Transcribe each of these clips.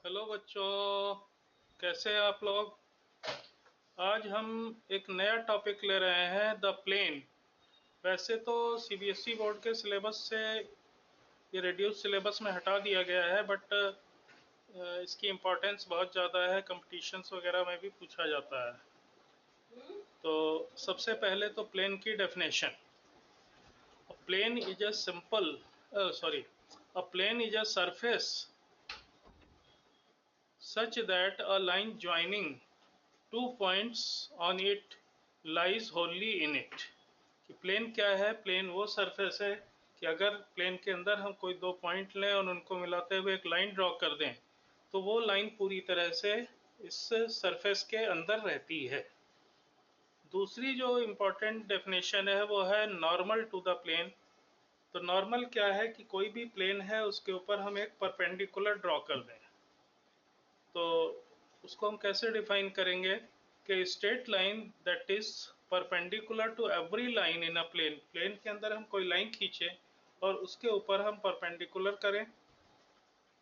Hello बच्चों, कैसे हैं आप लोग। आज हम एक नया टॉपिक ले रहे हैं, द प्लेन। वैसे तो सीबीएसई बोर्ड के सिलेबस से ये रिड्यूस सिलेबस में हटा दिया गया है, बट इसकी इम्पोर्टेंस बहुत ज़्यादा है, कंपटीशंस वगैरह में भी पूछा जाता है। तो सबसे पहले तो प्लेन की definition. Plane is a simple sorry a plane is a surface such that a line joining two points on it lies wholly in it। कि प्लेन क्या है? प्लेन वो सरफेस है कि अगर प्लेन के अंदर हम कोई दो पॉइंट लें और उनको मिलाते हुए एक लाइन ड्रॉ कर दें तो वो लाइन पूरी तरह से इस सरफेस के अंदर रहती है। दूसरी जो इम्पोर्टेंट डेफिनेशन है वो है नॉर्मल टू द प्लेन। तो नॉर्मल क्या है कि कोई भी प्लेन है उसके ऊपर हम एक परपेंडिकुलर ड्रॉ कर दें। तो उसको हम कैसे डिफाइन करेंगे कि straight line that is perpendicular to every line in a plane. Plane के अंदर हम कोई लाइन खींचे और उसके ऊपर हम परपेंडिकुलर करें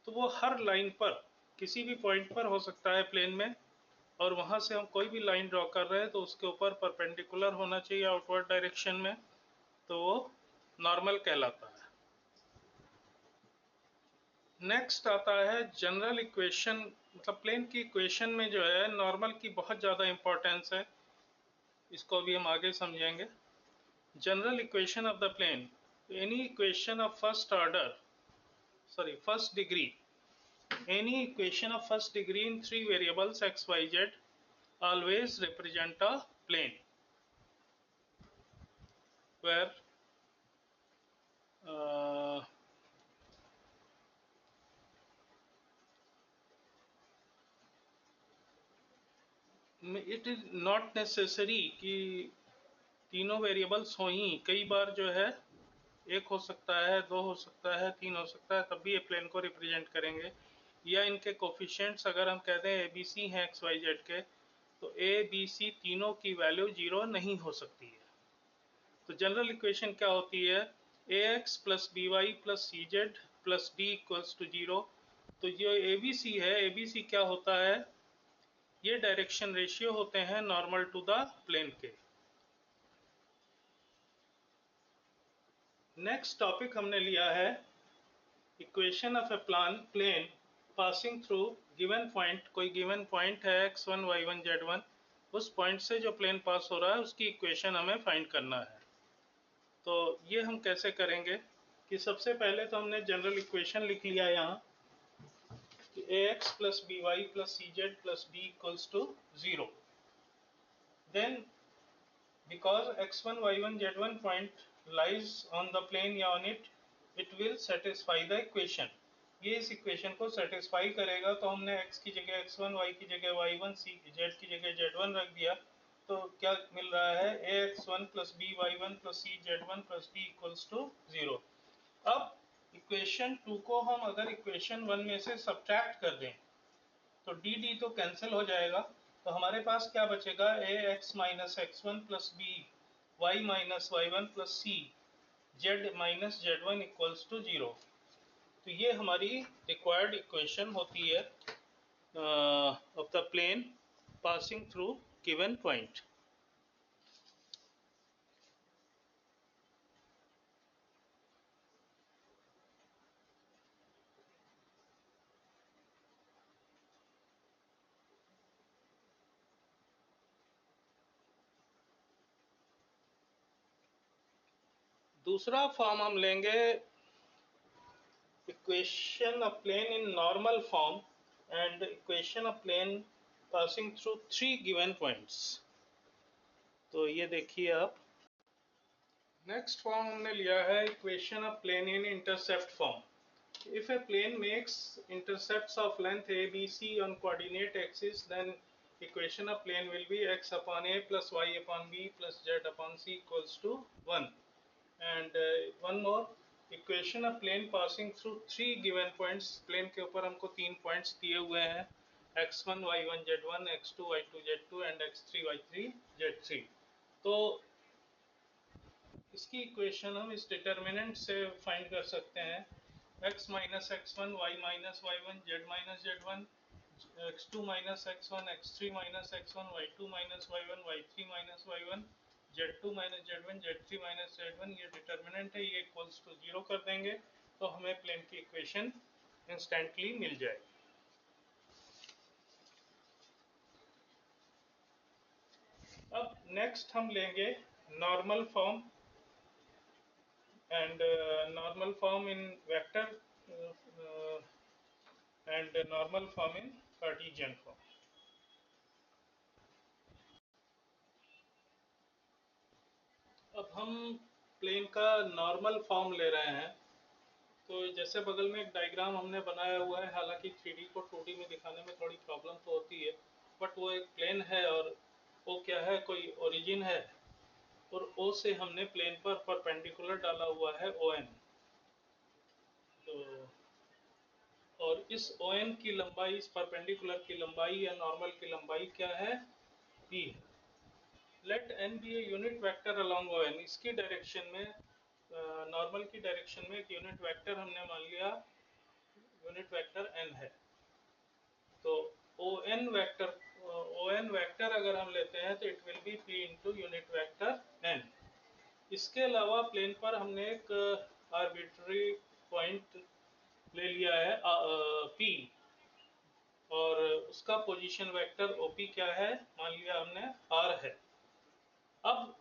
तो वो हर लाइन पर किसी भी पॉइंट पर हो सकता है प्लेन में, और वहाँ से हम कोई भी लाइन ड्रॉ कर रहे हैं तो उसके ऊपर परपेंडिकुलर होना चाहिए आउटवर्ड डायरेक्शन में, तो वो नॉर्मल कहलाता है। नेक्स्ट आता है जनरल इक्वेशन। मतलब प्लेन की इक्वेशन में जो है नॉर्मल की बहुत ज़्यादा इम्पोर्टेंस है, इसको अभी हम आगे समझेंगे। General equation of the plane, any equation of first degree, any equation of first degree in three variables x y z always represent a plane where it is not necessary कि तीनों variables हो ही। कई बार जो है एक हो सकता है, दो हो सकता है, तीन हो सकता है, तब भी ये प्लेन को रिप्रेजेंट करेंगे। या इनके कोफिशिएंट्स अगर हम कह दें ए बी सी हैं एक्स वाई जेड के, तो ए बी सी तीनों की वैल्यू जीरो नहीं हो सकती है। तो जनरल इक्वेशन क्या होती है? A x plus b y plus c z plus d equals to zero. तो जो ए बी सी है, ए बी सी क्या होता है? ये डायरेक्शन रेशियो होते हैं नॉर्मल टू द प्लेन के। नेक्स्ट टॉपिक हमने लिया है equation of a plane passing through given point. कोई गिवन पॉइंट है x1 y1 z1, उस पॉइंट से जो प्लेन पास हो रहा है उसकी इक्वेशन हमें फाइंड करना है। तो ये हम कैसे करेंगे कि सबसे पहले तो हमने जनरल इक्वेशन लिख लिया यहाँ कि a x plus b y plus c z plus d equals to zero. Then because x1 y1 z1 point lies on the plane या on it, it will satisfy the equation। ये इस equation को satisfy करेगा। तो हमने x की जगह x1, y की जगह y1, z की जगह z1 रख दिया। तो क्या मिल रहा है? ax1 plus b y one plus c z1 plus d equals to zero. अब इक्वेशन 2 को हम अगर इक्वेशन 1 में से सब्ट्रैक्ट कर दें तो डी डी तो कैंसिल हो जाएगा। तो हमारे पास क्या बचेगा? A x minus x one plus b y minus y one plus c z minus z one equals to zero. तो ये हमारी रिक्वायर्ड इक्वेशन होती है of the plane passing through given point. दूसरा फॉर्म हम लेंगे equation of plane in normal form and equation of plane passing through three given points। तो ये देखिए आप, नेक्स्ट फॉर्म हमने लिया है equation of plane in intercept form. If a plane makes intercepts of length a b c on coordinate axis then equation of plane will be x upon a plus y upon b plus z upon c equals to 1। and one more equation of plane passing through three given points. Plane के ऊपर हमको तीन points दिए हुए हैं x1 y1 z1 x2 y2 z2 and x3 y3 z3। तो इसकी equation हम इस डिटर्मिनेंट से फाइंड कर सकते हैं x minus x1, y minus y1, z minus z1, x2 minus x1, x3 minus x1, y2 minus y1, y3 minus y1, z2 minus z1, z3 minus z1, ये determinant है, ये equals to 0 कर देंगे तो हमें प्लेन की equation instantly मिल जाएगी। अब नेक्स्ट हम लेंगे normal form and normal form in vector and normal form in Cartesian form. अब हम प्लेन का नॉर्मल फॉर्म ले रहे हैं, तो जैसे बगल में एक डायग्राम हमने बनाया हुआ है, हालांकि 3D को 2D में दिखाने में थोड़ी प्रॉब्लम तो होती है, बट वो एक प्लेन है और वो क्या है, कोई ओरिजिन है और ओ से हमने प्लेन पर परपेंडिकुलर डाला हुआ है ON। तो और इस ON की लंबाई, इस परपेंडिकुलर की लंबाई या नॉर्मल की लंबाई क्या है, P है। Let n be a unit vector along ON। इसकी डायरेक्शन में, नॉर्मल की डायरेक्शन में एक यूनिट वेक्टर हमने मान लिया, यूनिट वेक्टर n है। तो ON वेक्टर अगर हम लेते हैं तो it will be P into unit vector n। इसके अलावा प्लेन पर हमने एक आर्बिट्ररी पॉइंट ले लिया है P, और उसका पोजीशन वेक्टर OP क्या है, मान लिया हमने R है। अब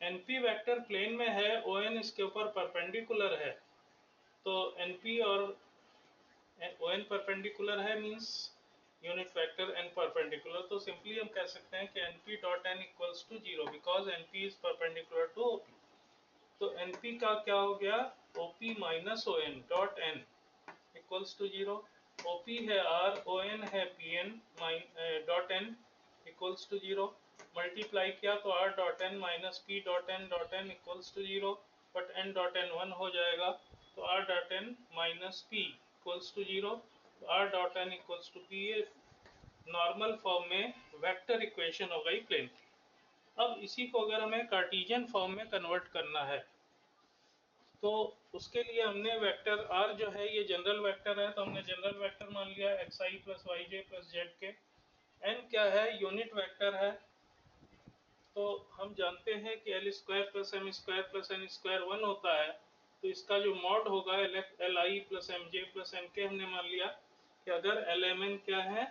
NP वेक्टर प्लेन में है, ON इसके ऊपर परपेंडिकुलर है, तो NP और ON परपेंडिकुलर है means unit vector n perpendicular, तो सिंपली हम कह सकते हैं कि NP dot n equals to 0 because NP is perpendicular to OP। तो NP का क्या हो गया, OP minus ON dot n equals to 0। OP है R, ON है PN dot n equals to 0। Multiply किया तो R dot n minus P dot n equals to 0, but n dot n 1 हो जाएगा, तो R dot n minus P equals to 0, तो R dot n equals to P। ये normal form में vector equation हो गई प्लेन की। अब इसी को अगर हमें कार्टेशियन फॉर्म में कन्वर्ट करना है, तो उसके लिए हमने वेक्टर r जो है ये जनरल वेक्टर है, तो हमने जनरल वेक्टर मान लिया xi plus y j plus z के। n क्या है, यूनिट वेक्टर है, तो हम जानते हैं कि l square plus m square plus n square 1 होता है, तो इसका जो मॉड होगा li plus mj plus nk। हमने मान लिया कि अगर lmn क्या है,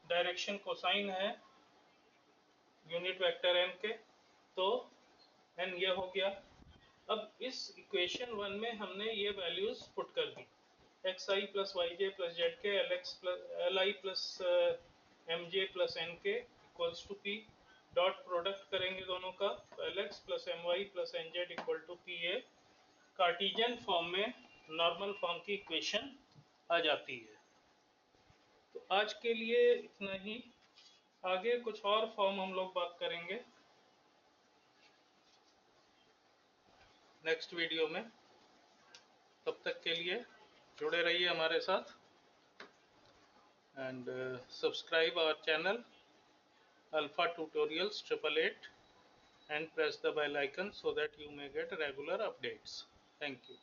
डायरेक्शन कोसाइन है यूनिट वेक्टर n के, तो n ये हो गया। अब इस इक्वेशन 1 में हमने ये वैल्यूज पुट कर दी, xi plus y j plus z k, li plus m j plus n k equals to p. Dot product करेंगे दोनों का, तो lx plus m y plus n z equal to p. A Cartesian form में normal form की equation आ जाती है। तो आज के लिए इतना ही, आगे कुछ और फॉर्म हम लोग बात करेंगे नेक्स्ट वीडियो में। तब तक के लिए जुड़े रहिए हमारे साथ and subscribe our channel Alpha Tutorials 888 and press the bell icon so that you may get regular updates. Thank you.